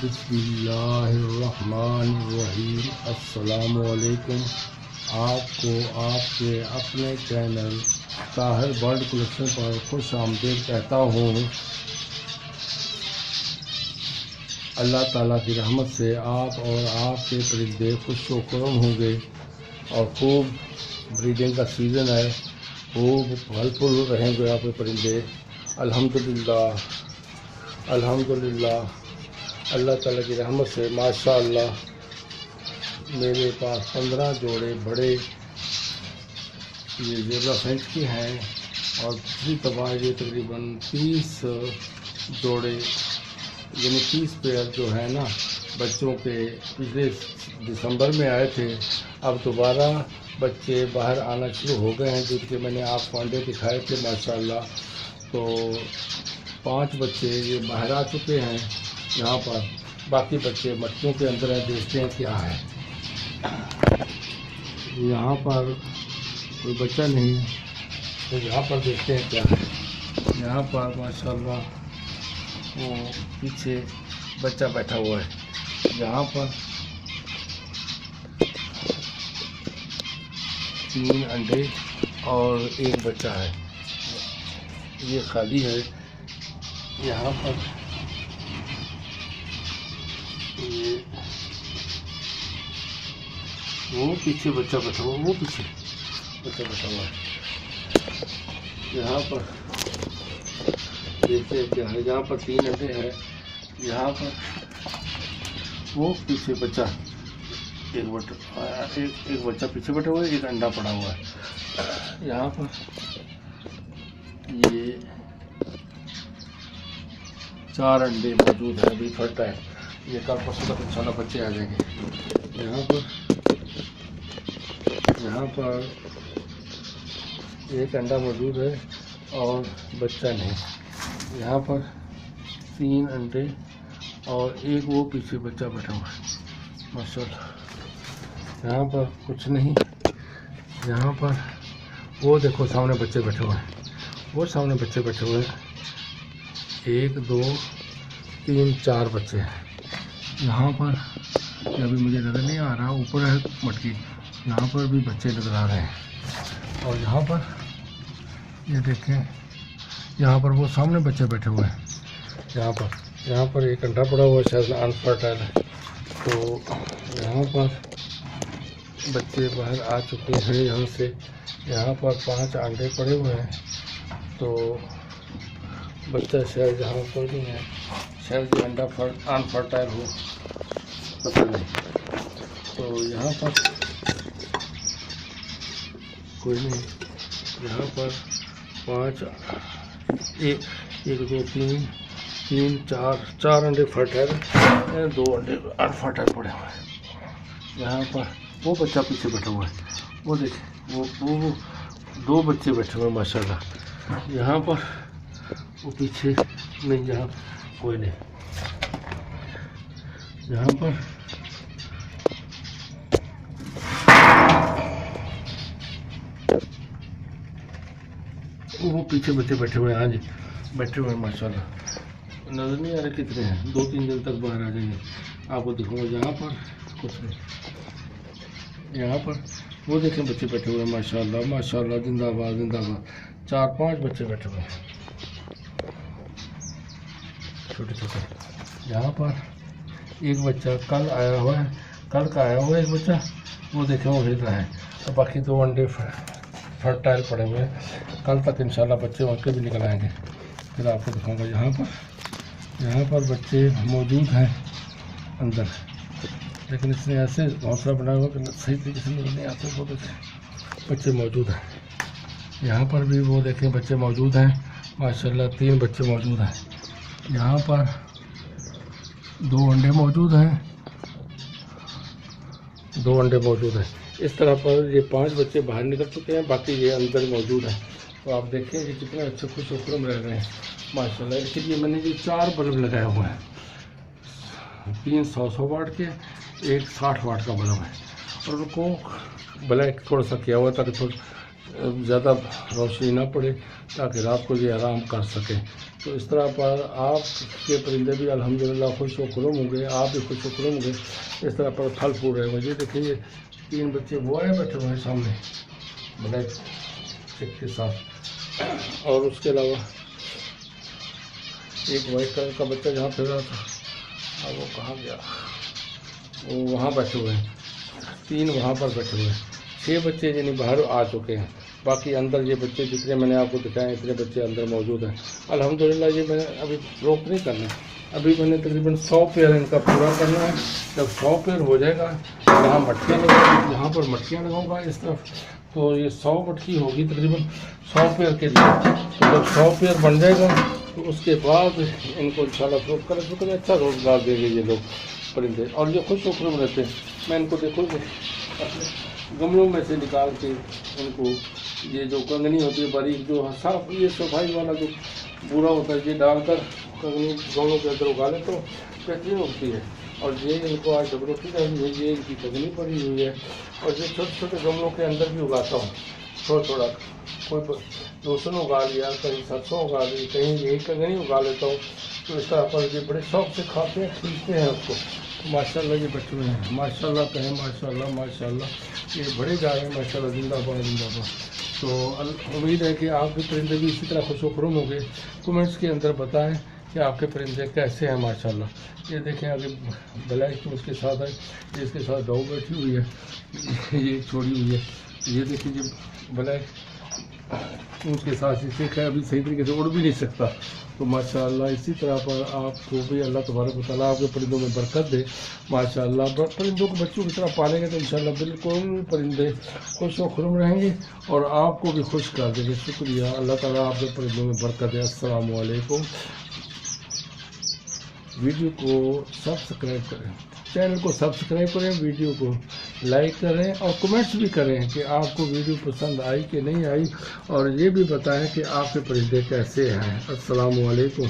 बिस्मिल्लाहिर्रहमानिर्रहीम। अस्सलामुअलैकुम। आपको आपके अपने चैनल ताहिर बर्ड कलेक्शन पर खुश आमदीद कहता हूँ। अल्लाह ताला की रहमत से आप और आपके परिंदे खुश व खुर्रम होंगे और खूब ब्रीडिंग का सीज़न है, खूब फल फूल रहेंगे आपके परिंदे। अल्हम्दुलिल्लाह अल्हम्दुलिल्लाह। अल्लाह ताला की रहमत से माशाअल्लाह मेरे पास 15 जोड़े बड़े ये ज़ेबरा फ्रेंच के हैं और पिछली दफ़ा ये तकरीबन 30 जोड़े यानी 30 पेयर जो है ना बच्चों के पिछले दिसंबर में आए थे। अब दोबारा बच्चे बाहर आना शुरू हो गए हैं, जिनके मैंने आपको अंडे दिखाए थे माशाअल्लाह। तो 5 बच्चे ये बाहर आ चुके हैं यहाँ पर, बाकी बच्चे मटकियों के अंदर हैं। देखते हैं क्या है। यहाँ पर कोई बच्चा नहीं, तो यहाँ पर देखते हैं क्या है। यहाँ पर माशाअल्लाह वो पीछे बच्चा बैठा हुआ है। यहाँ पर 3 अंडे और 1 बच्चा है, ये खाली है। यहाँ पर ये वो पीछे बच्चा बैठा हुआ, वो पीछे बच्चा बैठा हुआ है। यहाँ पर देखते हैं क्या है। यहाँ पर 3 अंडे हैं। यहाँ पर वो पीछे बच्चा एक बच्चा पीछे बैठा हुआ है, 1 अंडा पड़ा हुआ है। यहाँ पर ये 4 अंडे मौजूद हैं, अभी फटा है। ये कल परसों तक इंशाल्लाह बच्चे आ जाएंगे। यहाँ पर 1 अंडा मौजूद है और बच्चा नहीं। यहाँ पर 3 अंडे और 1 वो पीछे बच्चा बैठा हुआ है माशाल्लाह। यहाँ पर कुछ नहीं। यहाँ पर वो देखो सामने बच्चे बैठे हुए हैं, वो सामने बच्चे बैठे हुए हैं। 1 2 3 4 बच्चे हैं। यहाँ पर अभी मुझे नज़र नहीं आ रहा, ऊपर है मटकी। यहाँ पर भी बच्चे नज़र आ रहे हैं। और यहाँ पर ये देखें, यहाँ पर वो सामने बच्चे बैठे हुए हैं। यहाँ पर 1 अंडा पड़ा हुआ है, शायद अनफर्टाइल है। तो यहाँ पर बच्चे बाहर आ चुके हैं यहाँ से। यहाँ पर 5 अंडे पड़े हुए हैं। तो बच्चा शायद यहाँ पर नहीं है, शायद ये अंडा अनफर्टाइल हो, पता नहीं। तो यहाँ पर कोई नहीं। यहाँ पर 5 1 2 3 4 अंडे फर्टाइल, 2 अंडे अनफर्टाइल पड़े हुए हैं। यहाँ पर वो बच्चा पीछे बैठा हुआ है, वो देखिए वो 2 बच्चे बैठे हुए हैं माशाल्लाह। यहाँ पर वो पीछे नहीं, यहाँ कोई नहीं। यहाँ पर वो पीछे बच्चे बैठे हुए हैं। हाँ जी, बैठे हुए हैं माशाल्लाह। नज़र नहीं आ रहे कितने हैं, 2-3 दिन तक बाहर आ जाएंगे, आपको दिखाऊंगा। यहाँ पर कुछ नहीं। यहाँ पर वो देखें बच्चे बैठे हुए हैं माशाल्लाह माशाल्लाह, जिंदाबाद जिंदाबाद। 4-5 बच्चे बैठे हुए हैं छोटे छोटे। यहाँ पर 1 बच्चा कल आया हुआ है, कल का आया हुआ है 1 बच्चा, वो देखें वो हिल रहा है। तो बाकी 2 अंडे फर्टाइल पड़े हुए हैं। कल तक इंशाल्लाह बच्चे उनके भी निकल आएंगे, फिर आपको दिखाऊंगा। यहाँ पर बच्चे मौजूद हैं अंदर, लेकिन इसने ऐसे घोंसला बनाया हुआ कि सही तरीके से नहीं आते। वो बच्चे मौजूद हैं। यहाँ पर भी वो देखें बच्चे मौजूद हैं माशाल्लाह, 3 बच्चे मौजूद हैं। यहाँ पर 2 अंडे मौजूद हैं, 2 अंडे मौजूद हैं। इस तरह पर ये 5 बच्चे बाहर निकल चुके हैं, बाकी ये अंदर मौजूद हैं। तो आप देखें कि कितने अच्छे खुश खुरम रह रहे हैं माशाल्लाह। इसके लिए मैंने ये 4 बल्ब लगाए हुए हैं, 3 100 वाट के, 1 60 वाट का बल्ब है। और उनको ब्लैक थोड़ा सा किया हुआ ताकि थोड़ा ज़्यादा रोशनी ना पड़े ताकि रात को ये आराम कर सकें। तो इस तरह पर आपके परिंदे भी अल्हम्दुलिल्लाह खुश व खुर्म होंगे, आप भी खुश व खुर्म होंगे। इस तरह पर फल फूल रहे होंगे। ये देखिए, ये 3 बच्चे वो आए बैठे हुए हैं सामने ब्लैक चेक के साथ, और उसके अलावा एक वाइट कलर का बच्चा जहाँ फिर रहा था, अब वो कहाँ गया, वो वहाँ बैठे हुए हैं। 3 वहाँ पर बैठे हुए हैं। 6 बच्चे यानी बाहर आ चुके हैं। बाकी अंदर ये बच्चे जितने मैंने आपको दिखाए इतने बच्चे अंदर मौजूद हैं अल्हम्दुलिल्लाह। ये मैंने अभी रोक नहीं करना, अभी मैंने तकरीबन 100 पेयर इनका पूरा करना है। जब 100 पेयर हो जाएगा, यहाँ मटकियाँ लगाऊंगा, यहाँ पर मटकियाँ लगाऊंगा इस तरफ, तो ये 100 मटकी होगी तकरीबन 100 पेयर के लिए। तो जब 100 पेयर बन जाएगा तो उसके बाद इनको इंशाल्लाह फ्रूट करें अच्छा रोज़गार देंगे ये लोग परिंदे, और ये खुश खुश रहते हैं। मैं इनको देखो गमलों में से निकाल के इनको, ये जो कंगनी होती है बारीक, जो साफ ये सफाई वाला जो बूरा होता है, ये डालकर कंगनी गमलों के अंदर उगा लें तो बेहतरीन होती है। और ये इनको आज डबरोटी डाली है, ये इनकी कंगनी पड़ी हुई है। और ये छोटे छोटे गमलों के अंदर भी उगाता हूँ थोड़ा थोड़ा, कोई लहसुन उगा लिया, कहीं सरसों उगा ली, कहीं यही कंगनी उगा लेता हूँ। तो इस तरह पर ये बड़े शौक से खाते हैं, खींचते हैं उसको। माशाल्लाह ये बच्चे हैं, माशाल्लाह कहें, माशाल्लाह माशाल्लाह, ये बड़े जा रहे हैं माशाल्लाह, जिंदाबाद जिंदाबाद। तो उम्मीद है कि आप भी परिंदे भी इसी तरह खुश खुर्म होंगे। कमेंट्स के अंदर बताएं कि आपके परिंदे कैसे हैं माशाल्लाह। ये देखें आगे ब्लैक तो उसके साथ है, इसके साथ डॉग बैठी हुई है, ये छोड़ी हुई है। ये देखिए, ये ब्लैक उसके साथ इसे अभी सही तरीके से उड़ भी नहीं सकता। तो माशाल्लाह इसी तरह पर आपको भी अल्लाह तबारक व तआला आपके परिंदों में बरकत दे माशाल्लाह। परिंदों को बच्चों की तरह पालेंगे तो इंशाल्लाह बिल्कुल परिंदे खुश व खुर्म रहेंगे और आपको भी खुश कर देंगे। शुक्रिया, अल्लाह ताला आपके परिंदों में बरकत दे। अस्सलामु अलैकुम। वीडियो को सब्सक्राइब करें, चैनल को सब्सक्राइब करें, वीडियो को लाइक करें और कमेंट्स भी करें कि आपको वीडियो पसंद आई कि नहीं आई, और ये भी बताएं कि आपके परिंदे कैसे हैं। अस्सलामु अलैकुम।